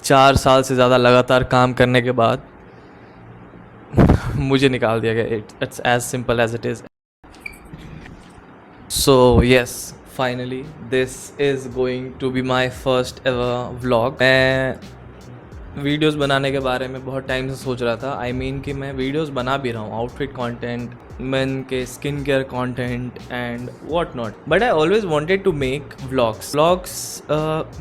4 साल से ज़्यादा लगातार काम करने के बाद मुझे निकाल दिया गया. It's as simple as it is. So yes, finally this is going to be my first ever vlog. मैं वीडियोस बनाने के बारे में बहुत टाइम से सोच रहा था. आई मीन कि मैं वीडियोस बना भी रहा हूँ, आउटफिट कंटेंट, मेन के skin care content and what not, but I always wanted to make vlogs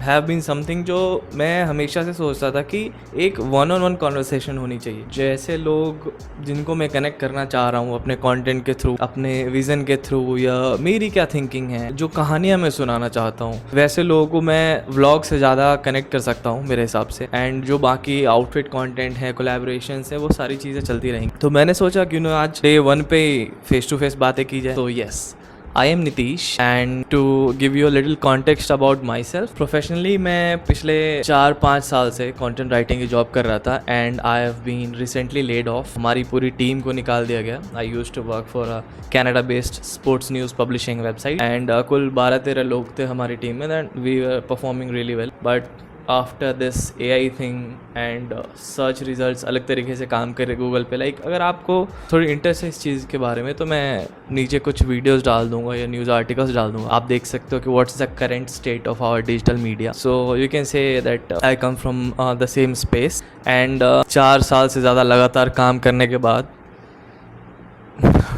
have been something जो मैं हमेशा से सोचता था कि एक वन ऑन वन कॉन्वर्सेशन होनी चाहिए. जैसे लोग जिनको मैं कनेक्ट करना चाह रहा हूँ अपने कंटेंट के थ्रू, अपने विजन के थ्रू, या मेरी क्या थिंकिंग है, जो कहानियाँ मैं सुनाना चाहता हूँ, वैसे लोगों को मैं व्लॉग से ज़्यादा कनेक्ट कर सकता हूँ मेरे हिसाब से. एंड जो बाकी आउटफिट कंटेंट है, कोलैबोरेशंस है, वो सारी चीज़ें चलती रहेंगी. तो मैंने सोचा क्यों ना आज डे 1 पे फेस टू फेस बातें की जाए. तो yes, I am Nitish and to give you a little context about myself. Professionally मैं पिछले 4-5 साल से कंटेंट राइटिंग की जॉब कर रहा था and I have been recently laid off. हमारी पूरी टीम को निकाल दिया गया. I used to work for a Canada based sports news publishing website and कुल 12-13 लोग थे हमारी टीम में and we were performing really well. But after this AI thing and search results अलग तरीके से काम करे गूगल पे. लाइक अगर आपको थोड़ी इंटरेस्ट है इस चीज़ के बारे में तो मैं नीचे कुछ वीडियोस डाल दूंगा या न्यूज़ आर्टिकल्स डाल दूंगा. आप देख सकते हो कि what's the current state of our digital media. So you can say that I come from the same space and 4 साल से ज़्यादा लगातार काम करने के बाद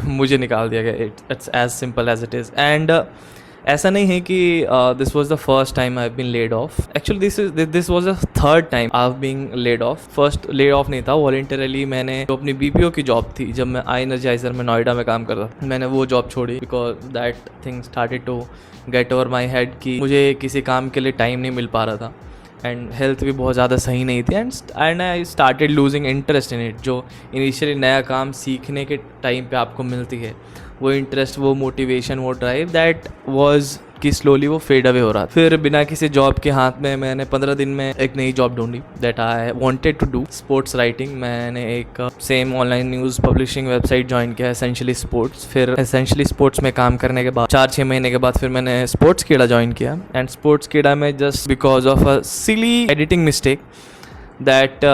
मुझे निकाल दिया गया. It's as simple as it is. And ऐसा नहीं है कि this was the first time I have been laid off. Actually this was the third time I have been laid off. First laid off नहीं था, voluntarily मैंने जो अपनी BPO की जॉब थी, जब मैं आई एनर्जाइजर में नोएडा में काम करता था, मैंने वो जॉब छोड़ी because that thing started to get over my head कि मुझे किसी काम के लिए टाइम नहीं मिल पा रहा था एंड हेल्थ भी बहुत ज़्यादा सही नहीं थी. And I started losing interest in it. जो इनिशियली नया काम सीखने के टाइम पे आपको मिलती है, वो इंटरेस्ट, वो मोटिवेशन, वो ड्राइव, दैट वाज कि स्लोली वो फेड अवे हो रहा था. फिर बिना किसी जॉब के हाथ में मैंने 15 दिन में एक नई जॉब ढूंढी that I wanted to do, sports writing. मैंने एक same online news publishing website join किया, एसेंशियली स्पोर्ट्स. फिर एसेंशियली स्पोर्ट्स में काम करने के बाद 4-6 महीने के बाद फिर मैंने स्पोर्ट्स कीड़ा ज्वाइन किया. एंड स्पोर्ट्स कीड़ा में just because of a silly editing mistake that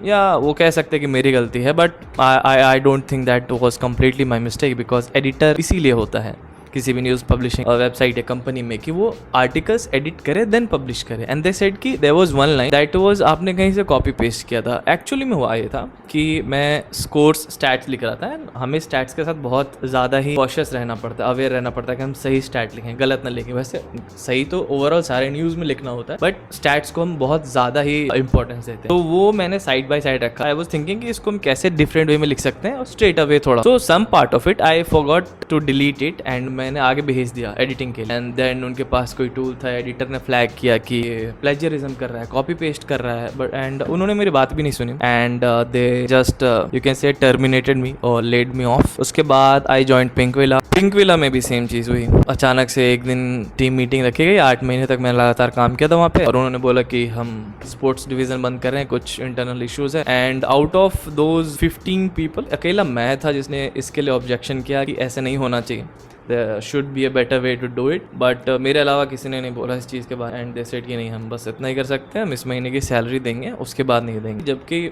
या वो कह सकते हैं कि मेरी गलती है, but I don't think that was completely my mistake because editor इसीलिए होता है किसी भी न्यूज़ पब्लिशिंग वेबसाइट या कंपनी में कि वो आर्टिकल्स एडिट करे देन पब्लिश करे. एंड दे सेड कि there was one line that was आपने कहीं से कॉपी पेस्ट किया था. एक्चुअली में हुआ ये था कि मैं स्कोर्स स्टैट्स लिख रहा था एंड हमें स्टैट्स के साथ बहुत ज़्यादा ही कॉशियस रहना पड़ता है, अवेयर रहना पड़ता है कि हम सही स्टैट लिखें, गलत ना लिखें. वैसे सही तो ओवरऑल सारे न्यूज़ में लिखना होता है, बट स्टैट्स को हम बहुत ज़्यादा ही इंपॉर्टेंस देते हैं. तो वो मैंने साइड बाय साइड रखा. आई वाज थिंकिंग कि इसको हम कैसे डिफरेंट वे में लिख सकते हैं और स्ट्रेट अवे थोड़ा. So some part of it I forgot to delete it and मैंने आगे भेज दिया एडिटिंग के लिए. एंड देन उनके पास कोई टूल था, एडिटर ने फ्लैग किया कि प्लेजरिज्म कर रहा है, कॉपी पेस्ट कर रहा है. बट एंड उन्होंने मेरी बात भी नहीं सुनी and they just you can say terminated me और लेड मी ऑफ. उसके बाद आई जॉइंड पिंकविला में भी सेम चीज़ हुई. अचानक से एक दिन टीम मीटिंग रखी गई. 8 महीने तक मैंने लगातार काम किया था वहाँ पे और उन्होंने बोला कि हम स्पोर्ट्स डिवीजन बंद कर रहे हैं, कुछ इंटरनल इश्यूज है. And out of those 15 people अकेला मैं था जिसने इसके लिए ऑब्जेक्शन किया कि ऐसे नहीं होना चाहिए, there should be a better way to do it. But मेरे अलावा किसी ने नहीं बोला इस चीज़ के बारे. एंड दे सेड कि नहीं, हम बस इतना ही कर सकते हैं, हम इस महीने की सैलरी देंगे, उसके बाद नहीं देंगे. जबकि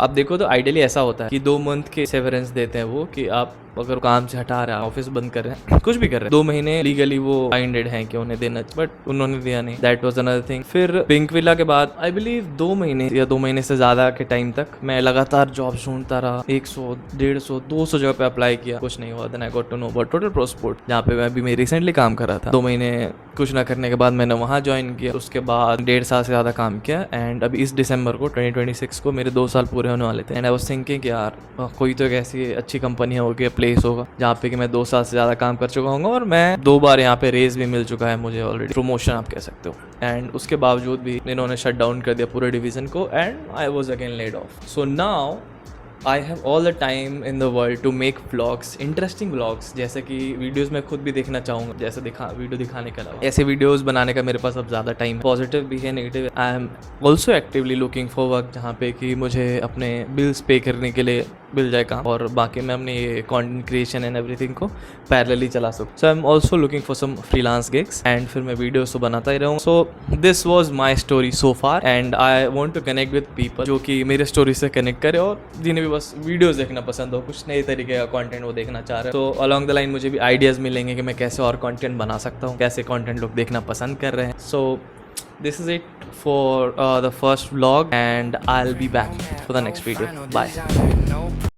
आप देखो तो आइडियली ऐसा होता है कि 2 मंथ के सेवरेंस देते हैं वो, कि आप अगर काम से हटा रहे हैं, ऑफिस बंद कर रहे हैं, कुछ भी कर रहे हैं, 2 महीने लीगली वो बाइंडेड हैं कि उन्हें देना, बट उन्होंने दिया नहीं. That was another thing. फिर पिंकविला के बाद आई बिलीव 2 महीने या 2 महीने से ज़्यादा के टाइम तक मैं लगातार जॉब ढूंढता रहा. 100, 150, 200 जगह पे अप्लाई किया, कुछ नहीं हुआ. Then I got to know about total pro sport, जहाँ पे मैं भी रिसेंटली काम कर रहा था. 2 महीने कुछ ना करने के बाद मैंने वहाँ ज्वाइन किया. उसके बाद 1.5 साल से ज़्यादा काम किया एंड अभी इस दिसंबर को 2026 को मेरे 2 साल पूरे होने वाले थे. एंड आई वाज थिंकिंग कि यार कोई तो एक ऐसी अच्छी कंपनी होगी, प्लेस होगा जहाँ पे कि मैं 2 साल से ज़्यादा काम कर चुका हूँ और मैं 2 बार यहाँ पे रेज भी मिल चुका है मुझे ऑलरेडी, प्रमोशन आप कह सकते हो. एंड उसके बावजूद भी इन्होंने शट डाउन कर दिया पूरे डिवीज़न को and I was again laid off. So now I have all the time in the world to make vlogs, interesting vlogs, जैसे कि वीडियोस मैं खुद भी देखना चाहूँगा, जैसे वीडियो दिखाने के अलावा ऐसे वीडियोस बनाने का मेरे पास अब ज़्यादा टाइम है. पॉजिटिव भी है, negative. I am also actively looking for work जहाँ पे कि मुझे अपने बिल्स पे करने के लिए मिल जाए काम और बाकी मैं अपनी कंटेंट क्रिएशन एंड एवरीथिंग को पैरेलली चला सकूँ. So I am also looking for some freelance gigs and फिर मैं वीडियोस तो बनाता ही रहूँ. So this was my story so far and I want to connect with people जो कि मेरे स्टोरी से कनेक्ट करे और जिन्हें भी बस वीडियोस देखना पसंद हो, कुछ नए तरीके का कंटेंट वो देखना चाह रहे हैं. तो अलॉन्ग द लाइन मुझे भी आइडियाज़ मिलेंगे कि मैं कैसे और कंटेंट बना सकता हूँ, कैसे कंटेंट लोग देखना पसंद कर रहे हैं. सो this is it for the first vlog and I'll be back for the next video. Bye.